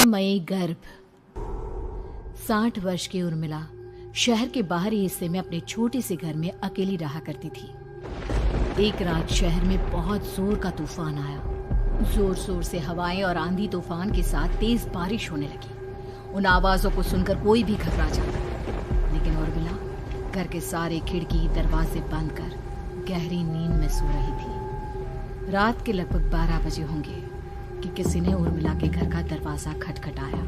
करुणामयी गर्भ। 60 वर्ष की उर्मिला शहर के बाहरी हिस्से में अपने छोटे से घर में अकेली रहा करती थी। एक रात शहर में बहुत जोर का तूफान आया। जोर जोर से हवाएं और आंधी तूफान के साथ तेज बारिश होने लगी। उन आवाजों को सुनकर कोई भी घबरा जाता, लेकिन उर्मिला घर के सारे खिड़की दरवाजे बंद कर गहरी नींद में सो रही थी। रात के लगभग 12 बजे होंगे कि किसी ने उर्मिला के घर का दरवाजा खटखटाया।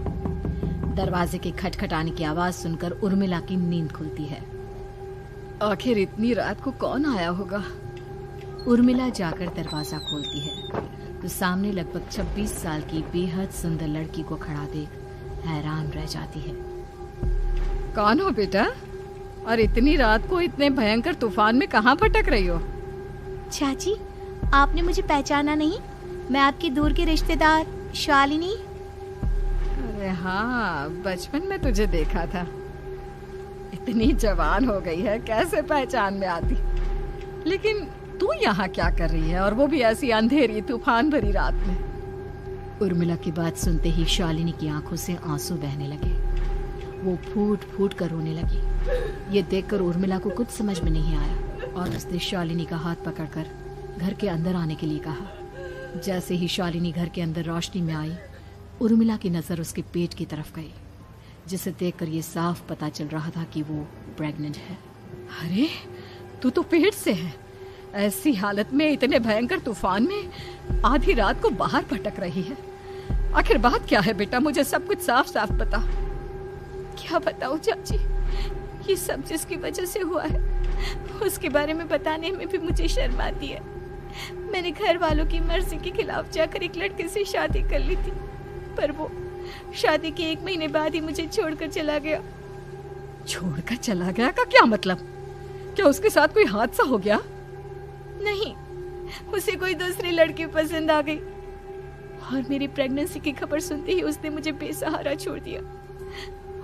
दरवाजे के खटखटाने की आवाज सुनकर उर्मिला की नींद खुलती है। आखिर इतनी रात को कौन आया होगा? उर्मिला जाकर दरवाजा खोलती है तो सामने लगभग 26 साल की बेहद सुंदर लड़की को खड़ा देख हैरान रह जाती है। कौन हो बेटा, और इतनी रात को इतने भयंकर तूफान में कहाँ भटक रही हो? चाची, आपने मुझे पहचाना नहीं? मैं आपकी दूर की रिश्तेदार शालिनी। अरे हाँ, बचपन में तुझे देखा था। इतनी जवान हो गई है, कैसे पहचान में आती। लेकिन तू यहाँ क्या कर रही है, और वो भी ऐसी अंधेरी तूफान भरी रात में? उर्मिला की बात सुनते ही शालिनी की आंखों से आंसू बहने लगे। वो फूट फूट कर रोने लगी। ये देखकर उर्मिला को कुछ समझ में नहीं आया और उसने शालिनी का हाथ पकड़कर घर के अंदर आने के लिए कहा। जैसे ही शालिनी घर के अंदर रोशनी में आई, उर्मिला की नजर उसके पेट की तरफ गई, जिसे देखकर ये साफ पता चल रहा था कि वो प्रेग्नेंट है। अरे, तू तो पेट से है। ऐसी हालत में इतने भयंकर तूफान में आधी रात को बाहर भटक रही है। आखिर बात क्या है बेटा, मुझे सब कुछ साफ साफ बता। क्या बताऊं चाची, ये सब जिसकी वजह से हुआ है उसके बारे में बताने में भी मुझे शर्म आती है। मैंने घर वालों की मर्जी के खिलाफ जाकर एक लड़के से शादी कर ली थी, पर वो शादी के 1 महीने बाद ही मुझे छोड़कर चला गया। छोड़कर चला गया का क्या मतलब? क्या उसके साथ कोई हादसा हो गया? नहीं, उसे कोई दूसरी लड़की पसंद आ गई और मेरी प्रेगनेंसी की खबर सुनते ही उसने मुझे बेसहारा छोड़ दिया।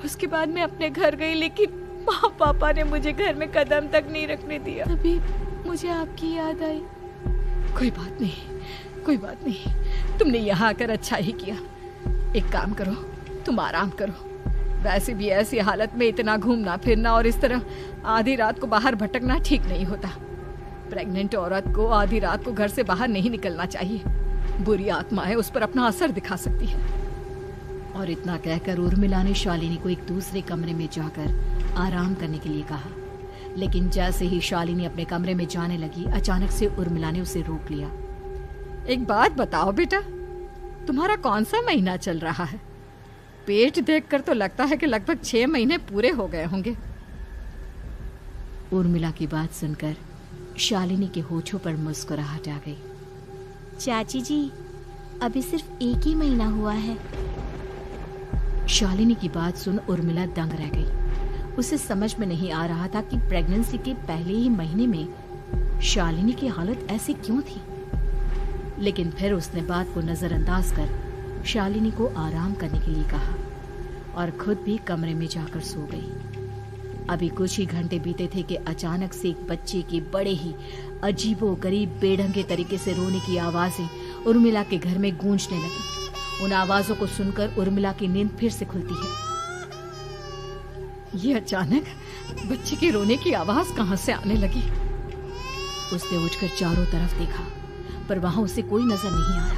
उसके बाद मैं अपने घर गई, लेकिन माँ पापा ने मुझे घर में कदम तक नहीं रखने दिया। तभी मुझे आपकी याद आई। कोई बात नहीं, कोई बात नहीं। तुमने यहाँ आकर अच्छा ही किया। एक काम करो, तुम आराम करो। वैसे भी ऐसी हालत में इतना घूमना फिरना और इस तरह आधी रात को बाहर भटकना ठीक नहीं होता। प्रेग्नेंट औरत को आधी रात को घर से बाहर नहीं निकलना चाहिए। बुरी आत्माएं उस पर अपना असर दिखा सकती है। और इतना कहकर उर्मिला ने शालिनी को एक दूसरे कमरे में जाकर आराम करने के लिए कहा। लेकिन जैसे ही शालिनी अपने कमरे में जाने लगी, अचानक से उर्मिला ने उसे रोक लिया। एक बात बताओ बेटा, तुम्हारा कौन सा महीना चल रहा है? पेट देखकर तो लगता है कि लगभग 6 महीने पूरे हो गए होंगे। उर्मिला की बात सुनकर शालिनी के होठों पर मुस्कुराहट आ गई। चाची जी, अभी सिर्फ 1 ही महीना हुआ है। शालिनी की बात सुन उर्मिला दंग रह गई। उसे समझ में नहीं आ रहा था कि प्रेगनेंसी के पहले ही महीने में शालिनी की हालत ऐसी क्यों थी। लेकिन फिर उसने बात को नजरअंदाज कर शालिनी को आराम करने के लिए कहा और खुद भी कमरे में जाकर सो गई। अभी कुछ ही घंटे बीते थे कि अचानक से एक बच्चे की बड़े ही अजीबोगरीब बेढंगे तरीके से रोने की आवाजें उर्मिला के घर में गूंजने लगी। उन आवाजों को सुनकर उर्मिला की नींद फिर से खुलती है। ये अचानक बच्चे के रोने की आवाज कहां से आने लगी? उसने उठकर चारों तरफ देखा, पर वहां उसे कोई नजर नहीं आया।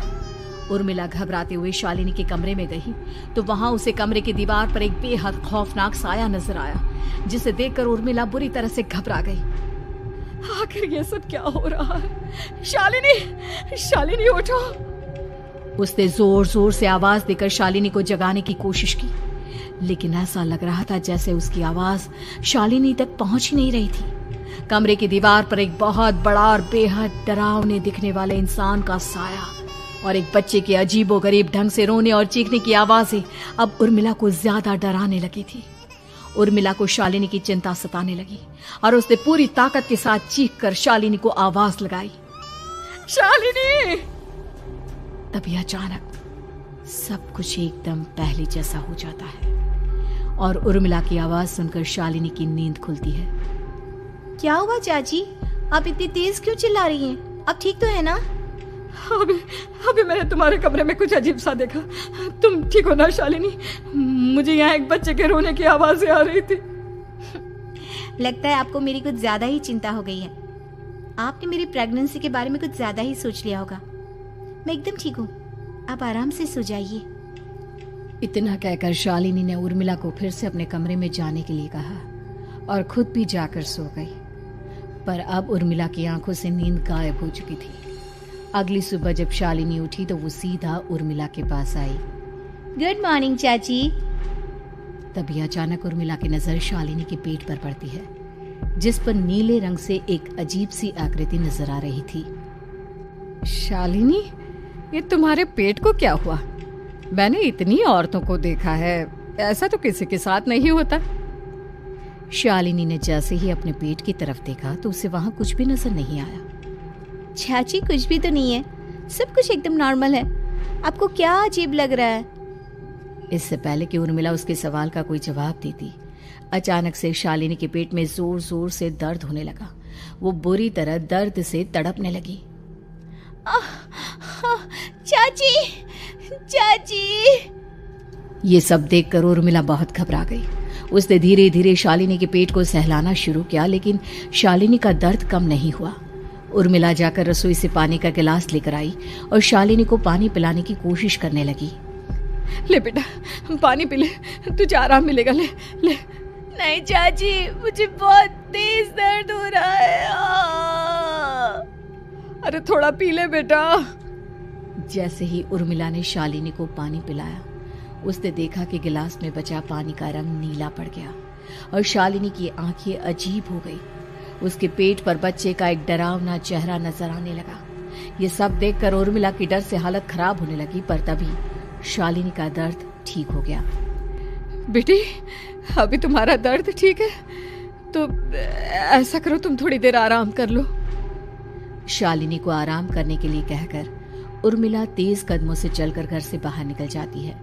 उर्मिला घबराते हुए शालिनी के कमरे में गई तो वहां उसे कमरे की दीवार पर एक बेहद खौफनाक साया नजर आया, जिसे देखकर उर्मिला बुरी तरह से घबरा गई। आखिर ये सब क्या हो रहा है? शालिनी, शालिनी उठो! उसने जोर जोर से आवाज देकर शालिनी को जगाने की कोशिश की, लेकिन ऐसा लग रहा था जैसे उसकी आवाज शालिनी तक पहुंच ही नहीं रही थी। कमरे की दीवार पर एक बहुत बड़ा और बेहद डरावने दिखने वाले इंसान का साया और एक बच्चे के अजीबोगरीब ढंग से रोने और चीखने की आवाजें अब उर्मिला को ज्यादा डराने लगी थी। उर्मिला को शालिनी की चिंता सताने लगी और उसने पूरी ताकत के साथ चीखकर शालिनी को आवाज लगाई, शालिनी! तभी अचानक सब कुछ एकदम पहले जैसा हो जाता है और उर्मिला की आवाज सुनकर शालिनी की नींद खुलती है। क्या हुआ चाची, आप इतनी तेज क्यों चिल्ला रही हैं? अब ठीक तो है ना? अभी अभी मैंने तुम्हारे कमरे में कुछ अजीब सा देखा। तुम ठीक हो ना शालिनी? मुझे यहाँ एक बच्चे के रोने की आवाजें आ रही थी। लगता है आपको मेरी कुछ ज्यादा ही चिंता हो गई है। आपने मेरी प्रेगनेंसी के बारे में कुछ ज्यादा ही सोच लिया होगा। मैं एकदम ठीक हूँ, आप आराम से सो जाइए। इतना कहकर शालिनी ने उर्मिला को फिर से अपने कमरे में जाने के लिए कहा और खुद भी जाकर सो गई। पर अब उर्मिला की आंखों से नींद गायब हो चुकी थी। अगली सुबह जब शालिनी उठी तो वो सीधा उर्मिला के पास आई। गुड मॉर्निंग चाची। तभी अचानक उर्मिला की नजर शालिनी के पेट पर पड़ती है, जिस पर नीले रंग से एक अजीब सी आकृति नजर आ रही थी। शालिनी, ये तुम्हारे पेट को क्या हुआ? मैंने इतनी औरतों को देखा है, ऐसा तो किसी के साथ नहीं होता। शालिनी ने जैसे ही अपने पेट की तरफ देखा तो उसे वहां कुछ भी नजर नहीं आया। चाची कुछ भी तो नहीं है, सब कुछ एकदम नॉर्मल है। आपको क्या अजीब लग रहा है? इससे पहले कि उर्मिला उसके सवाल का कोई जवाब देती, अचानक से शालिनी के पेट में जोर जोर से दर्द होने लगा। वो बुरी तरह दर्द से तड़पने लगी। चाची, चाची। ये सब देखकर उर्मिला बहुत घबरा गई। उसने धीरे धीरे शालिनी के पेट को सहलाना शुरू किया, लेकिन शालिनी का दर्द कम नहीं हुआ। उर्मिला जाकर रसोई से पानी का गिलास लेकर आई और शालिनी को पानी पिलाने की कोशिश करने लगी। ले बेटा, पानी पी ले, तुझे आराम मिलेगा। ले ले। नहीं चाची, मुझे बहुत तेज दर्द हो रहा है। अरे थोड़ा पी ले बेटा। जैसे ही उर्मिला ने शालिनी को पानी पिलाया, उसने देखा कि गिलास में बचा पानी का रंग नीला पड़ गया और शालिनी की आंखें अजीब हो गई। उसके पेट पर बच्चे का एक डरावना चेहरा नजर आने लगा। ये सब देखकर उर्मिला की डर से हालत खराब होने लगी, पर तभी शालिनी का दर्द ठीक हो गया। बेटी, अभी तुम्हारा दर्द ठीक है तो ऐसा करो, तुम थोड़ी देर आराम कर लो। शालिनी को आराम करने के लिए कहकर उर्मिला तेज कदमों से चलकर घर से बाहर निकल जाती है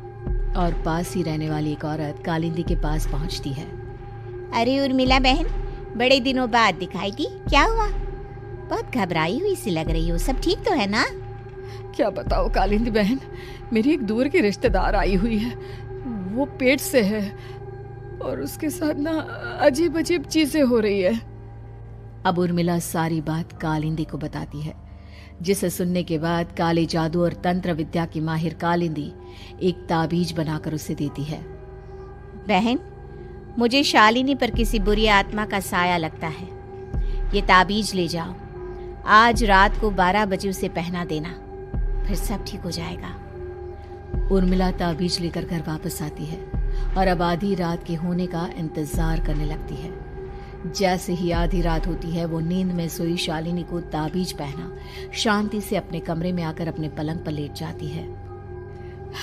और पास ही रहने वाली एक औरत कालिंदी के पास पहुंचती है। अरे उर्मिला बहन, बड़े दिनों बाद दिखाई दी, क्या हुआ? बहुत घबराई हुई सी लग रही हो, सब ठीक तो है ना? क्या बताओ कालिंदी बहन, मेरी एक दूर की रिश्तेदार आई हुई है। वो पेट से है और उसके साथ ना अजीब अजीब चीजें हो रही है। अब उर्मिला सारी बात कालिंदी को बताती है, जिसे सुनने के बाद काले जादू और तंत्र विद्या की माहिर कालिंदी एक ताबीज बनाकर उसे देती है। बहन, मुझे शालिनी पर किसी बुरी आत्मा का साया लगता है। ये ताबीज ले जाओ, आज रात को 12 बजे उसे पहना देना, फिर सब ठीक हो जाएगा। उर्मिला ताबीज लेकर घर वापस आती है और अब आधी रात के होने का इंतजार करने लगती है। जैसे ही आधी रात होती है, वो नींद में सोई शालिनी को ताबीज पहना शांति से अपने कमरे में आकर अपने पलंग पर लेट जाती है।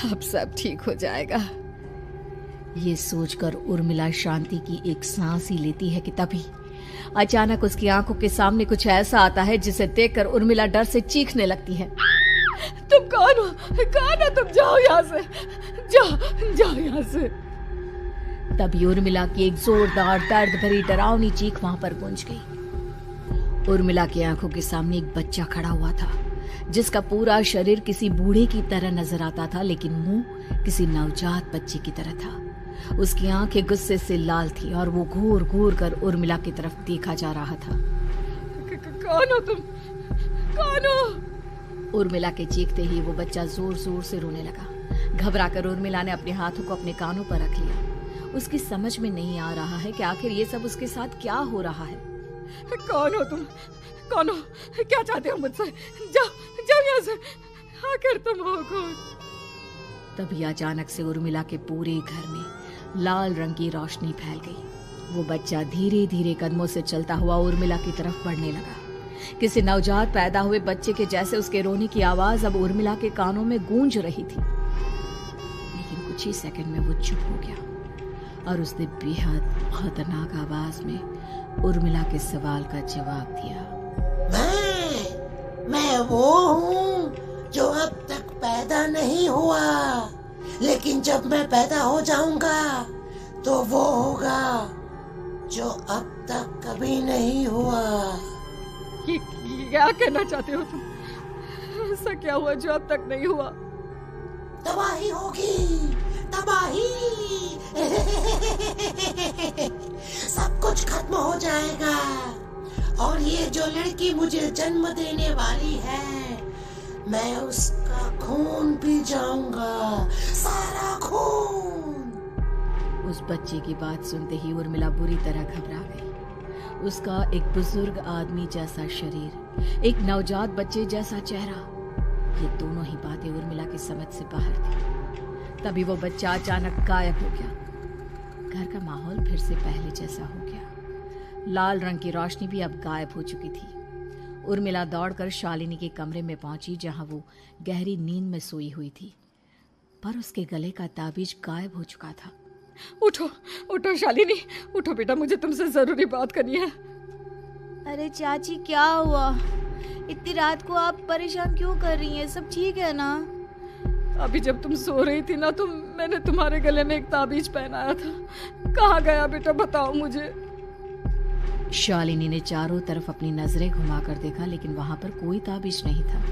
अब सब ठीक हो जाएगा, ये सोचकर उर्मिला शांति की एक सांस ही लेती है कि तभी अचानक उसकी आंखों के सामने कुछ ऐसा आता है जिसे देखकर उर्मिला डर से चीखने लगती है। तुम कौन हो? कौन हो तुम? जाओ यहाँ से, जाओ जाओ यहाँ से। तभी उर्मिला की एक जोरदार दर्द भरी डरावनी चीख वहां पर गूंज गई। उर्मिला की आंखों के सामने एक बच्चा खड़ा हुआ था, जिसका पूरा शरीर किसी बूढ़े की तरह नजर आता था, लेकिन मुंह किसी नवजात बच्चे की तरह था। उसकी आंखें गुस्से से लाल थी और वो घूर घूर कर उर्मिला की तरफ देखा जा रहा था। कौन हो तुम? कौन हो? उर्मिला के चीखते ही वो बच्चा जोर जोर से रोने लगा। घबराकर उर्मिला ने अपने हाथों को अपने कानों पर रख लिया। उसकी समझ में नहीं आ रहा है कि आखिर ये सब उसके साथ क्या हो रहा है। कौन हो तुम? कौन हो? क्या चाहते हो मुझसे? जाओ जाओ यहाँ से, आखिर तुम हो कौन? तभी अचानक से उर्मिला के पूरे घर में लाल रंग की रोशनी फैल गई। वो बच्चा धीरे धीरे कदमों से चलता हुआ उर्मिला की तरफ बढ़ने लगा। किसी नवजात पैदा हुए बच्चे के जैसे उसके रोने की आवाज अब उर्मिला के कानों में गूंज रही थी। लेकिन कुछ ही सेकंड में वो चुप हो गया और उसने बेहद खतरनाक आवाज में उर्मिला के सवाल का जवाब दिया। मैं वो हूँ जो अब तक पैदा नहीं हुआ, लेकिन जब मैं पैदा हो जाऊंगा तो वो होगा जो अब तक कभी नहीं हुआ। क्या कहना चाहते हो तुम? ऐसा क्या हुआ जो अब तक नहीं हुआ? तबाही होगी, तबाही। सब कुछ खत्म हो जाएगा और ये जो लड़की मुझे जन्म देने वाली है, मैं उसका खून पी जाऊंगा, सारा खून। उस बच्चे की बात सुनते ही उर्मिला बुरी तरह घबरा गई। उसका एक बुजुर्ग आदमी जैसा शरीर, एक नवजात बच्चे जैसा चेहरा, ये दोनों ही बातें उर्मिला की समझ से बाहर थी। तभी वो बच्चा अचानक गायब हो गया। घर का माहौल फिर से पहले जैसा हो गया। लाल रंग की रोशनी भी अब गायब हो चुकी थी। उर्मिला दौड़कर शालिनी के कमरे में पहुंची, जहां वो गहरी नींद में सोई हुई थी, पर उसके गले का ताबीज गायब हो चुका था। उठो उठो शालिनी, उठो बेटा, मुझे तुमसे जरूरी बात करनी है। अरे चाची क्या हुआ? इतनी रात को आप परेशान क्यों कर रही हैं? सब ठीक है ना? अभी जब तुम सो रही थी ना, तो मैंने तुम्हारे गले में एक ताबीज पहनाया था। कहाँ गया बेटा, बताओ मुझे। शालिनी ने चारों तरफ अपनी नजरें घुमाकर देखा, लेकिन वहां पर कोई ताबीज नहीं था।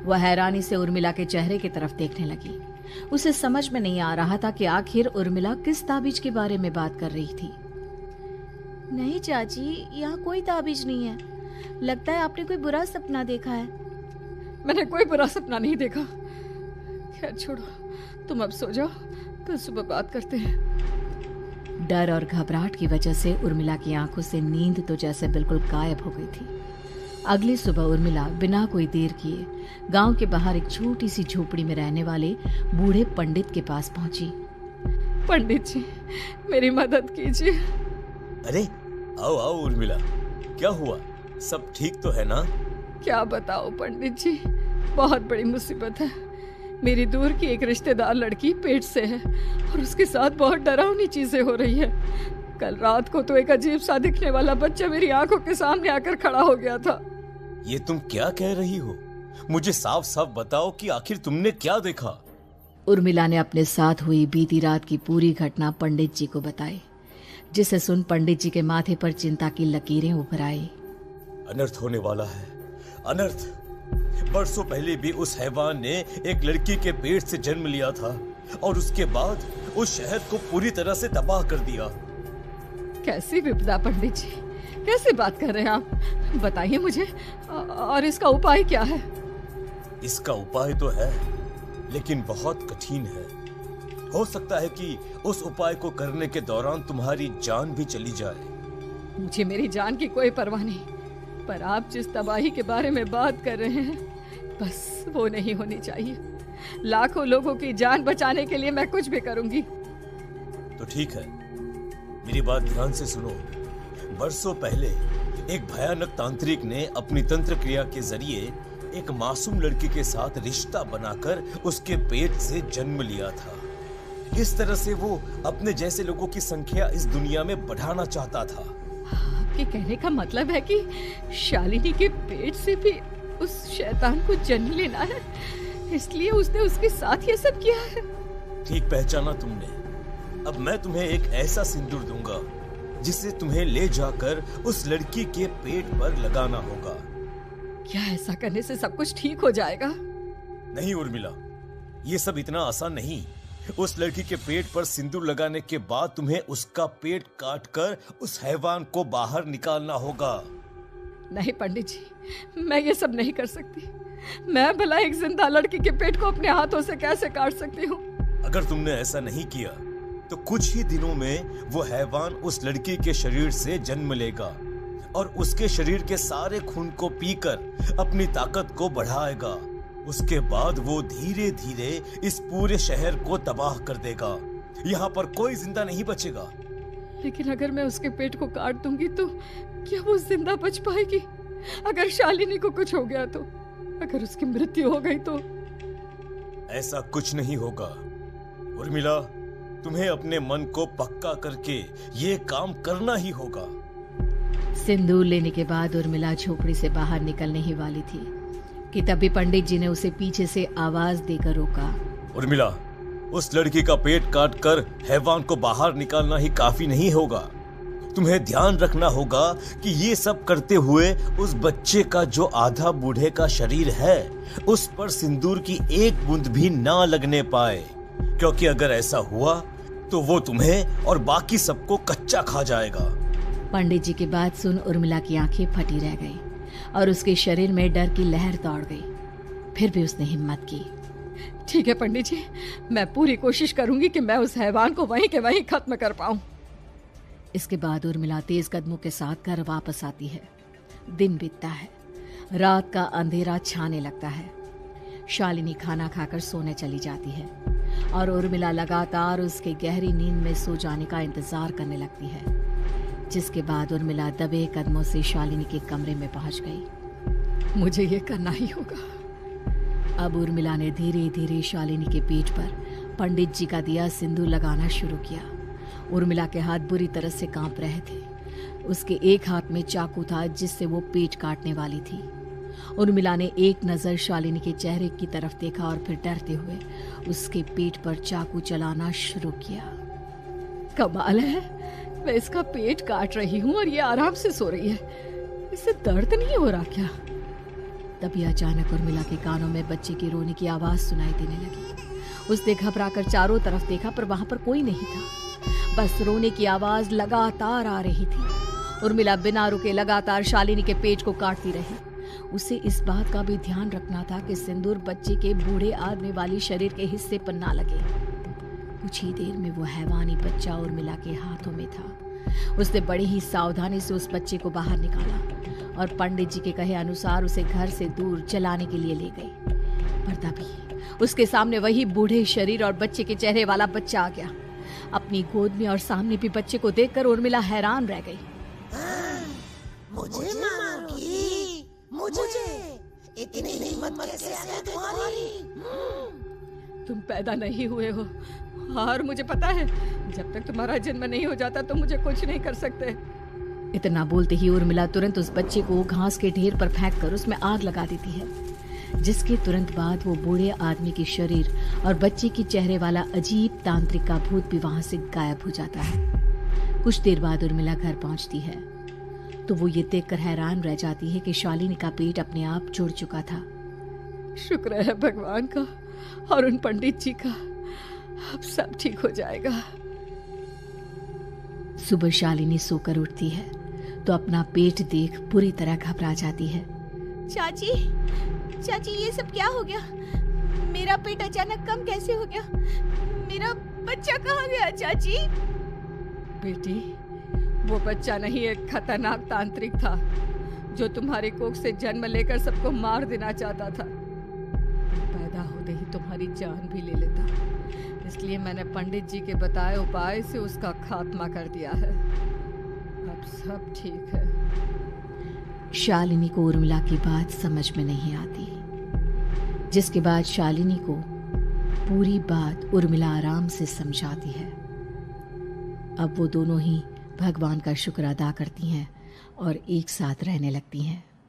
वह हैरानी से उर्मिला के चेहरे की तरफ देखने लगी। उसे समझ में नहीं आ रहा था कि आखिर उर्मिला किस ताबीज के बारे में बात कर रही थी। नहीं चाची, यहाँ कोई ताबीज नहीं है। लगता है आपने कोई बुरा सपना देखा है। मैंने कोई बुरा सपना नहीं देखा। खैर छोड़ो, तुम अब सो जाओ, कल सुबह बात करते हैं। डर और घबराहट की वजह से उर्मिला की आंखों से नींद तो जैसे बिल्कुल गायब हो गई थी। अगली सुबह उर्मिला बिना कोई देर किए गांव के बाहर एक छोटी सी झोपड़ी में रहने वाले बूढ़े पंडित के पास पहुंची। पंडित जी, मेरी मदद कीजिए। अरे आओ आओ उर्मिला, क्या हुआ? सब ठीक तो है ना? क्या बताओ पंडित जी, बहुत बड़ी मुसीबत है। मेरी दूर की एक रिश्तेदार लड़की पेट से है और उसके साथ बहुत डरावनी चीजें हो रही है। कल रात को तो एक अजीब सा दिखने वाला बच्चा मेरी आंखों के सामने आकर खड़ा हो गया था। ये तुम क्या कह रही हो? मुझे साफ साफ बताओ कि आखिर तुमने क्या देखा? उर्मिला ने अपने साथ हुई बीती रात की पूरी घटना पंडित जी को बताई, जिसे सुन पंडित जी के माथे पर चिंता की लकीरें उभर आई। अनर्थ होने वाला है, अनर्थ। बरसों पहले भी उस हैवान ने एक लड़की के पेट से जन्म लिया था और उसके बाद उस शहर को पूरी तरह से तबाह कर दिया। कैसी विपदा पंडित जी, कैसी बात कर रहे हैं आप? बताइए मुझे, और इसका उपाय क्या है? इसका उपाय तो है, लेकिन बहुत कठिन है। हो सकता है कि उस उपाय को करने के दौरान तुम्हारी जान भी चली जाए। मुझे मेरी जान की कोई परवाह नहीं, पर आप जिस तबाही के बारे में बात कर रहे हैं, बस वो नहीं होनी चाहिए। लाखों लोगों की जान बचाने के लिए मैं कुछ भी करूंगी। तो ठीक है, मेरी बात ध्यान से सुनो। बरसों पहले एक भयानक तांत्रिक ने अपनी तंत्र क्रिया के जरिए एक मासूम लड़की के साथ रिश्ता बनाकर उसके पेट से जन्म लिया था। इस तरह से वो अपने जैसे लोगों की संख्या इस दुनिया में बढ़ाना चाहता था। आपके कहने का मतलब है कि शालिनी के पेट से भी उस शैतान को जन्म लेना है, इसलिए उसने उसके साथ ये सब किया है। ठीक पहचाना तुमने। अब मैं तुम्हें एक ऐसा सिंदूर दूंगा जिसे तुम्हें ले जाकर उस लड़की के पेट पर लगाना होगा। क्या ऐसा करने से सब कुछ ठीक हो जाएगा? नहीं उर्मिला, ये सब इतना आसान नहीं। उस लड़की के पेट पर सिंदूर लगाने के बाद तुम्हें उसका पेट काटकर उस हैवान को बाहर निकालना होगा। नहीं पंडित जी, मैं ये सब नहीं कर सकती। मैं भला एक जिंदा लड़की के पेट को अपने हाथों से कैसे काट सकती हूँ? अगर तुमने ऐसा नहीं किया तो कुछ ही दिनों में वो हैवान उस लड़की के शरीर से जन्म लेगा और उसके शरीर के सारे खून को पीकर अपनी ताकत को बढ़ाएगा। उसके बाद वो धीरे धीरे इस पूरे शहर को तबाह कर देगा। यहाँ पर कोई जिंदा नहीं बचेगा। लेकिन अगर मैं उसके पेट को काट दूंगी तो क्या वो जिंदा बच पाएगी? अगर शालिनी को कुछ हो गया तो, अगर उसकी मृत्यु हो गई तो? ऐसा कुछ नहीं होगा उर्मिला, तुम्हें अपने मन को पक्का करके ये काम करना ही होगा। सिंदूर लेने के बाद उर्मिला झोपड़ी से बाहर निकलने ही वाली थी कि तभी पंडित जी ने उसे पीछे से आवाज देकर रोका। उर्मिला, उस लड़की का पेट काटकर हैवान को बाहर निकालना ही काफी नहीं होगा। तुम्हें ध्यान रखना होगा कि ये सब करते हुए उस बच्चे का जो आधा बूढ़े का शरीर है उस पर सिंदूर की एक बूंद भी ना लगने पाए, क्योंकि अगर ऐसा हुआ तो वो तुम्हें और बाकी सबको कच्चा खा जाएगा। पंडित जी की बात सुन उर्मिला की आंखें फटी रह गई और उसके शरीर में डर की लहर दौड़ गई। फिर भी उसने हिम्मत की। ठीक है पंडित जी, मैं पूरी कोशिश करूंगी कि मैं उस हैवान को वहीं के वहीं खत्म कर पाऊं। इसके बाद उर्मिला तेज कदमों के साथ घर वापस आती है। दिन बीतता है, रात का अंधेरा छाने लगता है। शालिनी खाना खाकर सोने चली जाती है और उर्मिला लगातार उसके गहरी नींद में सो जाने का इंतजार करने लगती है, जिसके बाद उर्मिला दबे कदमों से शालिनी के कमरे में पहुंच गई। मुझे ये करना ही होगा। अब उर्मिला ने धीरे धीरे शालिनी के पेट पर पंडित जी का दिया सिंदूर लगाना शुरू किया। उर्मिला के हाथ बुरी तरह से कांप रहे थे। उसके एक हाथ में चाकू था जिससे वो पेट काटने वाली थी। उर्मिला ने एक नजर शालिनी के चेहरे की तरफ देखा और फिर डरते हुए उसके पेट पर चाकू चलाना शुरू किया। कमाल है, मैं इसका पेट काट रही हूँ और ये आराम से सो रही है। इसे दर्द नहीं हो रहा क्या? तभी अचानक उर्मिला के कानों में बच्चे की रोने की आवाज सुनाई देने लगी। उसने घबराकर चारों तरफ देखा पर वहां पर कोई नहीं था। बस रोने की आवाज लगातार आ रही थी। उर्मिला बिना रुके लगातार शालिनी के पेट को काटती रही। उसे इस बात का भी ध्यान रखना था कि सिंदूर बच्चे के बूढ़े आदमी वाली शरीर के हिस्से पर ना लगे। कुछ ही देर में वो हैवानी बच्चा उर्मिला के हाथों में था। उसने बड़ी ही सावधानी से उस बच्चे को बाहर निकाला और पंडित जी के कहे अनुसार उसे घर से दूर चलाने के लिए ले गई। पर तभी उसके सामने वही बूढ़े शरीर और बच्चे के चेहरे वाला बच्चा आ गया। अपनी गोद में और सामने भी बच्चे को देखकर उर्मिला हैरान रह गई। मुझे मारोगी? मुझे इतनी हिम्मत कैसे आ गई तुम्हारी? तुम पैदा नहीं हुए हो और मुझे पता है जब तक तुम्हारा जन्म नहीं हो जाता तो मुझे कुछ नहीं कर सकते। इतना बोलते ही उर्मिला तुरंत उस बच्चे को घास के ढेर पर फेंककर उसमें आग लगा देती है, जिसके तुरंत बाद वो बूढ़े आदमी के शरीर और बच्चे के चेहरे वाला अजीब तांत्रिक का भूत भी वहां से गायब हो जाता है। कुछ देर बाद उर्मिला घर पहुंचती है तो वो ये देखकर हैरान रह जाती है कि शालिनी का पेट अपने आप जुड़ चुका था। शुक्र है भगवान का और उन पंडित जी का, अब सब ठीक हो जाएगा। सुबह शालिनी सोकर उठती है तो अपना पेट देख पूरी तरह घबरा जाती है। चाची, चाची ये सब क्या हो गया? मेरा पेट अचानक कम कैसे हो गया? मेरा बच्चा कहाँ गया चाची? बेटी, वो बच्चा नहीं, एक खतरनाक तांत्रिक था जो तुम्हारे कोख से जन्म लेकर सबको मार देना चाहता था। पैदा होते ही तुम्हारी जान भी ले लेता, इसलिए मैंने पंडित जी के बताए उपाय से उसका खात्मा कर दिया है। अब सब ठीक है। शालिनी को उर्मिला की बात समझ में नहीं आती, जिसके बाद शालिनी को पूरी बात उर्मिला आराम से समझाती है। अब वो दोनों ही भगवान का शुक्र अदा करती हैं और एक साथ रहने लगती हैं।